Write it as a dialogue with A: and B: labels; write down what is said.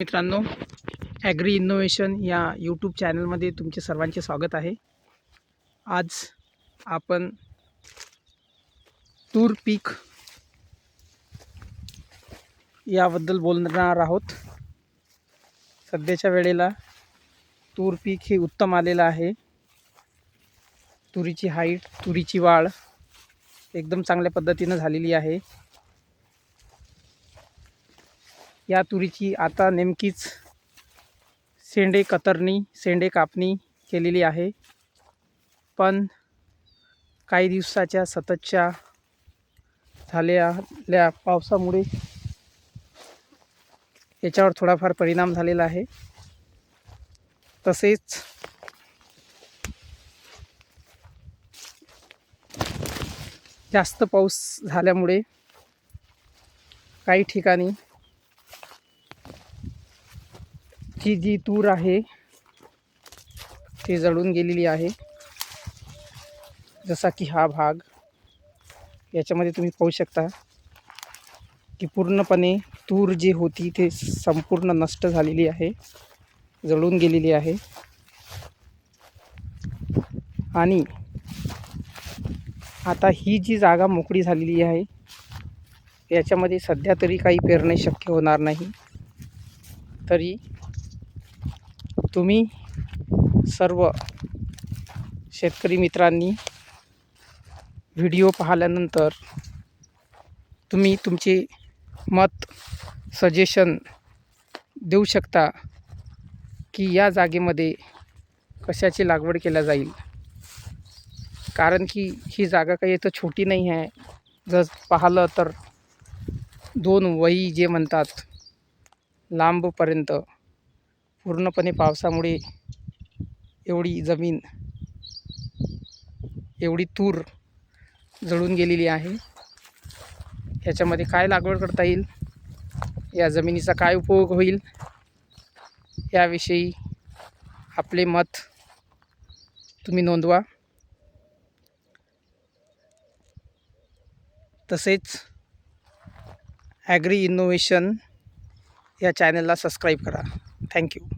A: मित्रांनो, agree innovation या YouTube चॅनलमध्ये तुमचे सर्वांचे स्वागत आहे. आज आपण तूर पीक याबद्दल बोलणार आहोत. सध्याच्या वेळेला तूर पीक हे उत्तम आलेलं आहे. तुरीची हाईट, तुरीची वाढ एकदम चांगल्या पद्धतीनं झालेली आहे. या तुरीची आता नेमकीच शेंडे कतरणी, शेंडे कापणी केलेली आहे. पण काही दिवसाच्या सततच्या झालेल्या पावसामुळे याच्यावर थोडाफार परिणाम झालेला आहे. तसेच जास्त पाऊस झाल्यामुळे काही ठिकाणी जी तूर आहे ती जळून गेलेली आहे. जसा की हा भाग, याच्यामध्ये तुम्ही पाहू शकता की पूर्णपणे तूर जी होती ते संपूर्ण नष्ट झालेली आहे, जळून गेलेली आहे. आणि आता ही जी जागा मोकळी झालेली आहे याच्यामध्ये सध्या तरी काही पेरणे शक्य होणार नाही. तरी तुम्ही सर्व शेतकरी मित्रांनी व्हिडिओ पाहिल्यानंतर तुम्ही तुमचे मत, सजेशन देऊ शकता की या जागेमध्ये कशाची लागवड केल्या जाईल. कारण की ही जागा काही इथं छोटी नाही आहे. जर पाहिलं तर 2 वही जे म्हणतात लांबपर्यंत पूर्णपणे पावसामुळे एवढी जमीन, एवढी तूर जळून गेलेली आहे. याच्यामध्ये काय लागवड करता येईल, या जमिनीचा काय उपयोग होईल, याविषयी आपले मत तुम्ही नोंदवा. तसेच ॲग्री इनोव्हेशन या चॅनलला सबस्क्राईब करा. थँक्यू.